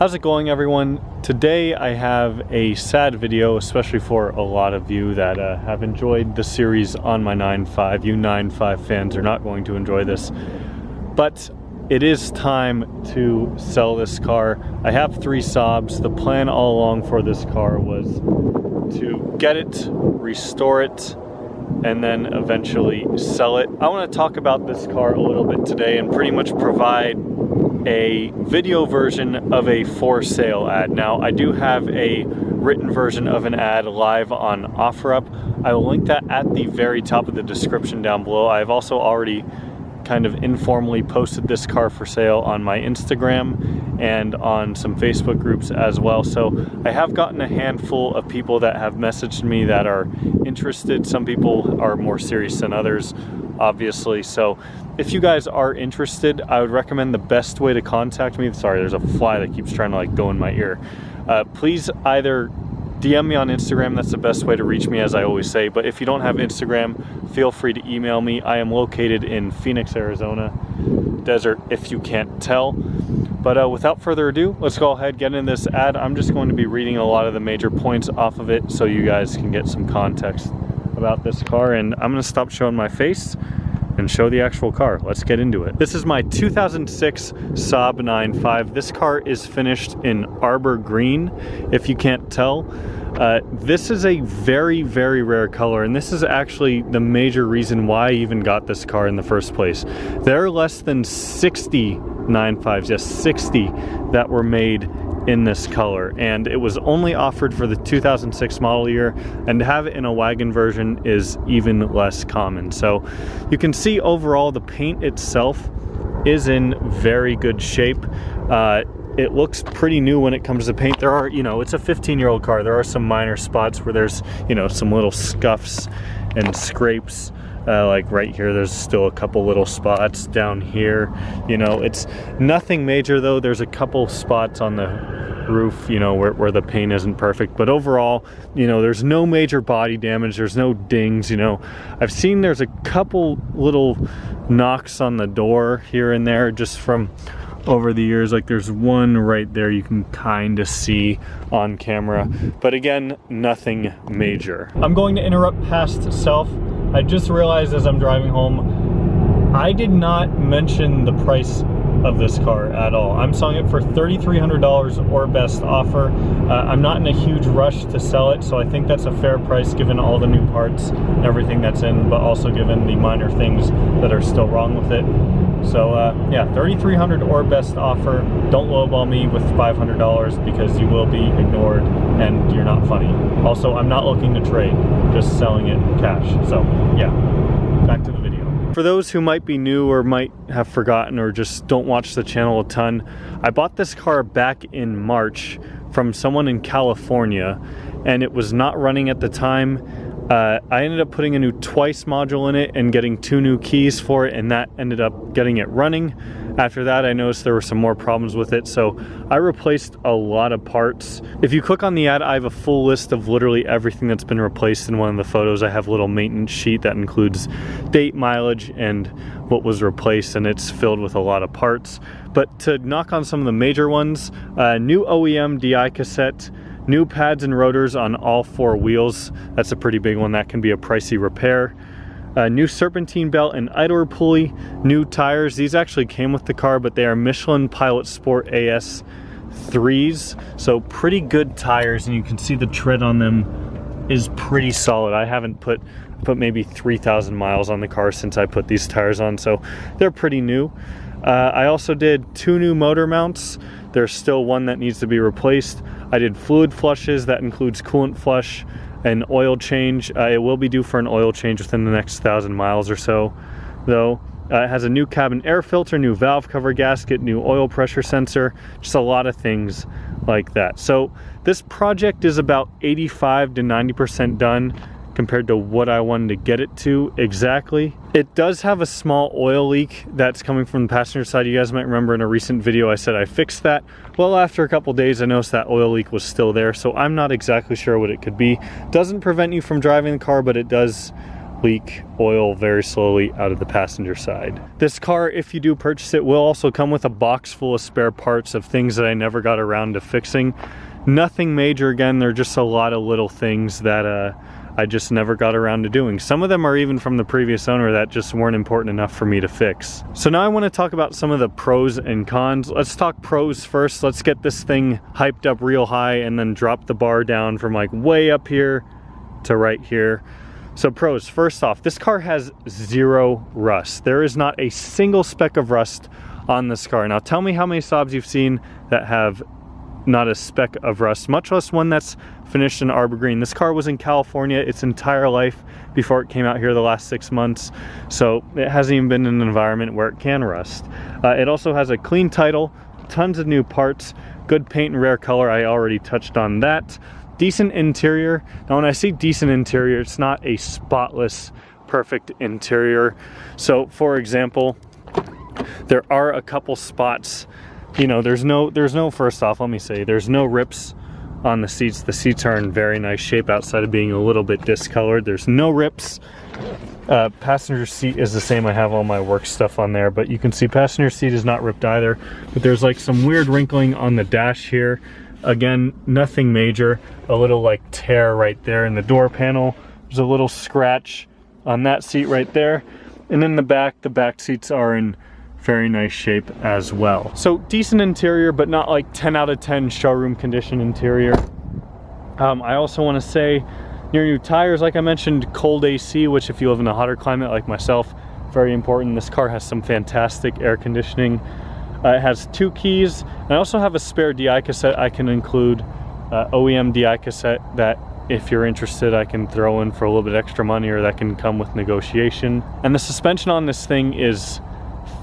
How's it going, everyone? Today I have a sad video, especially for a lot of you that have enjoyed the series on my 9.5. You 9.5 fans are not going to enjoy this, but it is time to sell this car. I have 3 Saabs. The plan all along for this car was to get it, restore it, and then eventually sell it. I want to talk about this car a little bit today and pretty much provide a video version of a for sale ad. Now, I do have a written version of an ad live on OfferUp. I will link that at the very top of the description down below. I've also already kind of informally posted this car for sale on my Instagram and on some Facebook groups as well. So I have gotten a handful of people that have messaged me that are interested. Some people are more serious than others, obviously. So if you guys are interested, I would recommend the best way to contact me. Sorry, there's a fly that keeps trying to like go in my ear. Please either DM me on Instagram. That's the best way to reach me, as I always say. But if you don't have Instagram, feel free to email me. I am located in Phoenix, Arizona. Desert, if you can't tell. But without further ado, let's go ahead and get into this ad. I'm just going to be reading a lot of the major points off of it so you guys can get some context about this car. And I'm going to stop showing my face and show the actual car. Let's get into it. This is my 2006 Saab 9.5. This car is finished in Arbor Green, if you can't tell. This is a very, very rare color, and this is actually the major reason why I even got this car in the first place. There are less than 60 9.5s, yes, 60 that were made in this color, and it was only offered for the 2006 model year, and to have it in a wagon version is even less common. So you can see overall the paint itself is in very good shape. It looks pretty new when it comes to paint. There are, it's a 15-year-old car. There are some minor spots where there's, some little scuffs and scrapes. Like right here, there's still a couple little spots down here. It's nothing major though. There's a couple spots on the roof, where the paint isn't perfect. But overall, there's no major body damage. There's no dings, I've seen there's a couple little knocks on the door here and there just from over the years. Like there's one right there you can kind of see on camera. But again, nothing major. I'm going to interrupt past self. I just realized as I'm driving home, I did not mention the price of this car at all. I'm selling it for $3,300 or best offer. I'm not in a huge rush to sell it, so I think that's a fair price given all the new parts and everything that's in, but also given the minor things that are still wrong with it. So yeah, $3,300 or best offer. Don't lowball me with $500 because you will be ignored and you're not funny. Also, I'm not looking to trade, just selling it cash. So yeah, back to the video. For those who might be new or might have forgotten or just don't watch the channel a ton, I bought this car back in March from someone in California, and it was not running at the time. I ended up putting a new twice module in it and getting 2 new keys for it, and that ended up getting it running. After that, I noticed there were some more problems with it, so I replaced a lot of parts. If you click on the ad, I have a full list of literally everything that's been replaced in one of the photos. I have a little maintenance sheet that includes date, mileage, and what was replaced, and it's filled with a lot of parts. But to knock on some of the major ones, new OEM DI cassette, new pads and rotors on all 4 wheels. That's a pretty big one. That can be a pricey repair. New serpentine belt and idler pulley. New tires. These actually came with the car, but they are Michelin Pilot Sport AS 3s. So pretty good tires, and you can see the tread on them is pretty solid. I haven't put maybe 3,000 miles on the car since I put these tires on, so they're pretty new. I also did 2 new motor mounts. There's still one that needs to be replaced. I did fluid flushes. That includes coolant flush and oil change. It will be due for an oil change within the next 1,000 miles or so, though. It has a new cabin air filter, new valve cover gasket, new oil pressure sensor, just a lot of things like that. So this project is about 85 to 90% done compared to what I wanted to get it to exactly. It does have a small oil leak that's coming from the passenger side. You guys might remember in a recent video I said I fixed that. Well, after a couple days I noticed that oil leak was still there, so I'm not exactly sure what it could be. Doesn't prevent you from driving the car, but it does leak oil very slowly out of the passenger side. This car, if you do purchase it, will also come with a box full of spare parts of things that I never got around to fixing. Nothing major, again, they're just a lot of little things that I just never got around to doing. Some of them are even from the previous owner that just weren't important enough for me to fix. So now I want to talk about some of the pros and cons. Let's talk pros first. Let's get this thing hyped up real high and then drop the bar down from like way up here to right here. So pros, first off, this car has 0 rust. There is not a single speck of rust on this car. Now tell me how many Saabs you've seen that have not a speck of rust, much less one that's finished in arbor green. This car was in California its entire life before it came out here the last 6 months, so it hasn't even been in an environment where it can rust. It also has a clean title, tons of new parts, good paint and rare color. I already touched on that. Decent interior. Now when I say decent interior, it's not a spotless, perfect interior. So for example, there are a couple spots, you know, there's no, first off, let me say, there's no rips on the seats. The seats are in very nice shape outside of being a little bit discolored. There's no rips. Passenger seat is the same. I have all my work stuff on there, but you can see passenger seat is not ripped either. But there's like some weird wrinkling on the dash here. Again, nothing major. A little like tear right there in the door panel. There's a little scratch on that seat right there. And in the back seats are in very nice shape as well. So decent interior, but not like 10 out of 10 showroom condition interior. I also want to say, your new tires, like I mentioned, cold AC, which if you live in a hotter climate like myself, very important. This car has some fantastic air conditioning. It has 2 keys. And I also have a spare DI cassette I can include, OEM DI cassette that if you're interested I can throw in for a little bit extra money, or that can come with negotiation. And the suspension on this thing is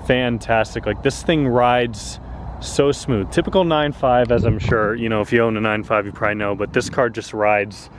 fantastic. Like, this thing rides so smooth. Typical 9.5, as I'm sure, you know, if you own a 9.5 you probably know, but this car just rides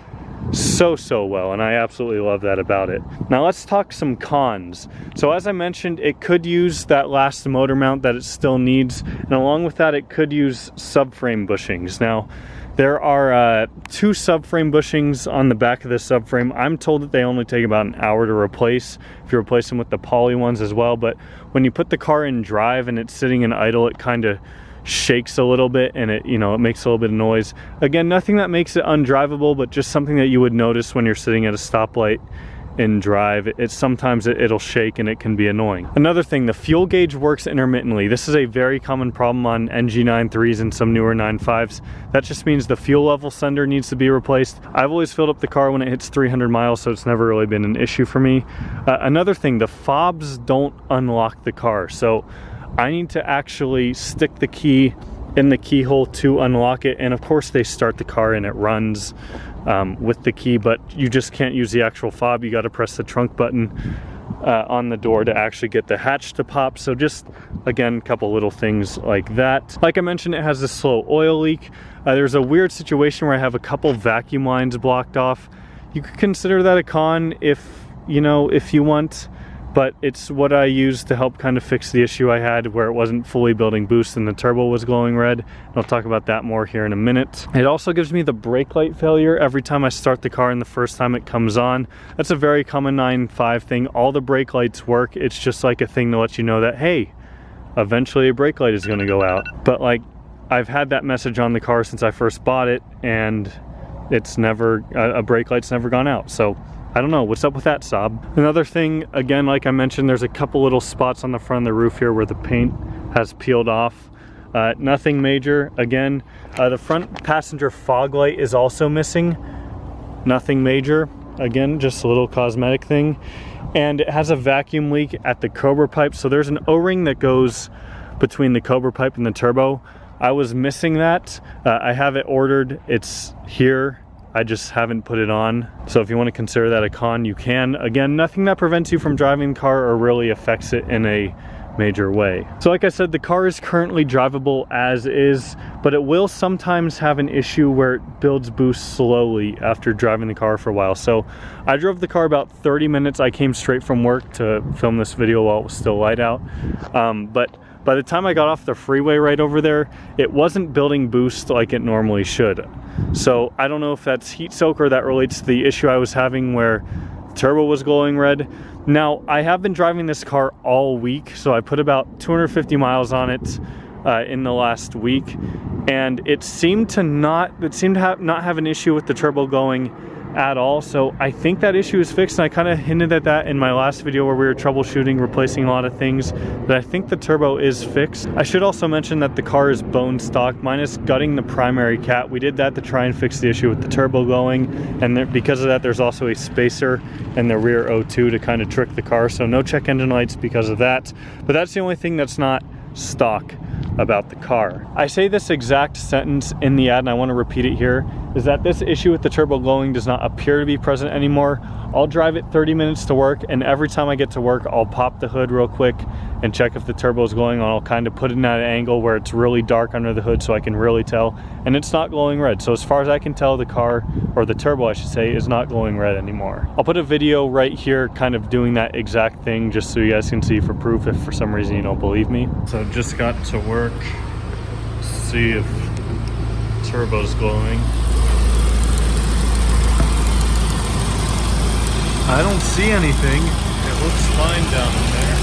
so well, and I absolutely love that about it. Now let's talk some cons. So as I mentioned, it could use that last motor mount that it still needs, and along with that it could use subframe bushings. Now there are 2 subframe bushings on the back of the subframe. I'm told that they only take about an hour to replace if you replace them with the poly ones as well, but when you put the car in drive and it's sitting in idle, it kind of shakes a little bit, and it, you know, it makes a little bit of noise. Again, nothing that makes it undrivable, but just something that you would notice when you're sitting at a stoplight in drive. Sometimes it'll shake and it can be annoying. Another thing, the fuel gauge works intermittently. This is a very common problem on NG93s and some newer 95s. That just means the fuel level sender needs to be replaced. I've always filled up the car when it hits 300 miles, so it's never really been an issue for me. Another thing, the fobs don't unlock the car, so I need to actually stick the key in the keyhole to unlock it, and of course they start the car and it runs with the key, but you just can't use the actual fob. You got to press the trunk button on the door to actually get the hatch to pop. So just, again, a couple little things like that. Like I mentioned, it has a slow oil leak. There's a weird situation where I have a couple vacuum lines blocked off. You could consider that a con if you want, but it's what I used to help kind of fix the issue I had where it wasn't fully building boost and the turbo was glowing red. And I'll talk about that more here in a minute. It also gives me the brake light failure every time I start the car and the first time it comes on. That's a very common 9.5 thing. All the brake lights work. It's just like a thing to let you know that, hey, eventually a brake light is going to go out. But like, I've had that message on the car since I first bought it, and it's never, a brake light's never gone out. So I don't know, what's up with that, Saab? Another thing, again, like I mentioned, there's a couple little spots on the front of the roof here where the paint has peeled off. Nothing major. Again, the front passenger fog light is also missing. Nothing major. Again, just a little cosmetic thing. And it has a vacuum leak at the Cobra pipe. So there's an O-ring that goes between the Cobra pipe and the turbo. I was missing that. I have it ordered. It's here. I just haven't put it on. So if you want to consider that a con, you can. Again, nothing that prevents you from driving the car or really affects it in a major way. So like I said, the car is currently drivable as is, but it will sometimes have an issue where it builds boost slowly after driving the car for a while. So I drove the car about 30 minutes. I came straight from work to film this video while it was still light out. But by the time I got off the freeway right over there, it wasn't building boost like it normally should. So I don't know if that's heat soak or that relates to the issue I was having where the turbo was glowing red. Now, I have been driving this car all week, so I put about 250 miles on it in the last week, and it seemed to not have an issue with the turbo going at all. So I think that issue is fixed, and I kind of hinted at that in my last video where we were troubleshooting, replacing a lot of things, but I think the turbo is fixed. I should also mention that the car is bone stock minus gutting the primary cat. We did that to try and fix the issue with the turbo going, and because of that there's also a spacer in the rear O2 to kind of trick the car, so no check engine lights because of that. But that's the only thing that's not stock about the car. I say this exact sentence in the ad, and I want to repeat it here, is that this issue with the turbo glowing does not appear to be present anymore. I'll drive it 30 minutes to work, and every time I get to work I'll pop the hood real quick and check if the turbo is glowing. I'll kind of put it in at an angle where it's really dark under the hood so I can really tell, and it's not glowing red. So as far as I can tell, the car, or the turbo I should say, is not glowing red anymore. I'll put a video right here kind of doing that exact thing just so you guys can see for proof if for some reason you don't believe me. So just got to work, see if turbo's glowing. I don't see anything. It looks fine down in there.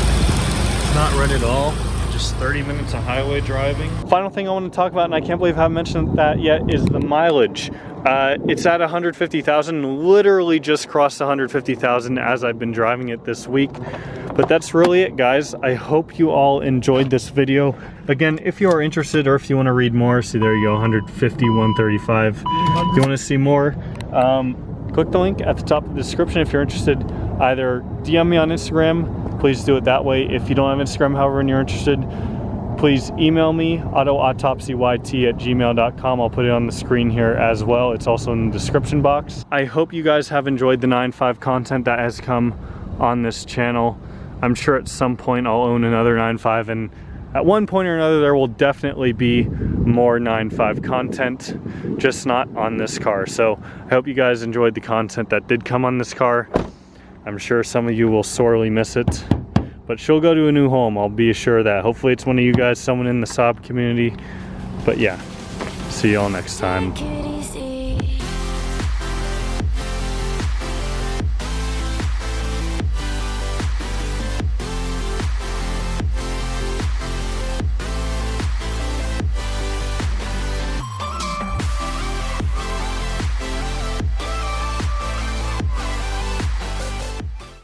It's not red at all. Just 30 minutes of highway driving. Final thing I want to talk about, and I can't believe I haven't mentioned that yet, is the mileage. It's at 150,000, literally just crossed 150,000 as I've been driving it this week. But that's really it, guys. I hope you all enjoyed this video. Again, if you are interested or if you want to read more, see there you go, 150, 135. If you want to see more, click the link at the top of the description if you're interested. Either DM me on Instagram, please do it that way. If you don't have Instagram, however, and you're interested, please email me, autoautopsyyt@gmail.com. I'll put it on the screen here as well. It's also in the description box. I hope you guys have enjoyed the 9.5 content that has come on this channel. I'm sure at some point I'll own another 9.5, and at one point or another there will definitely be more 9.5 content, just not on this car. So I hope you guys enjoyed the content that did come on this car. I'm sure some of you will sorely miss it, but she'll go to a new home, I'll be assured of that. Hopefully it's one of you guys, someone in the Saab community. But yeah, see you all next time.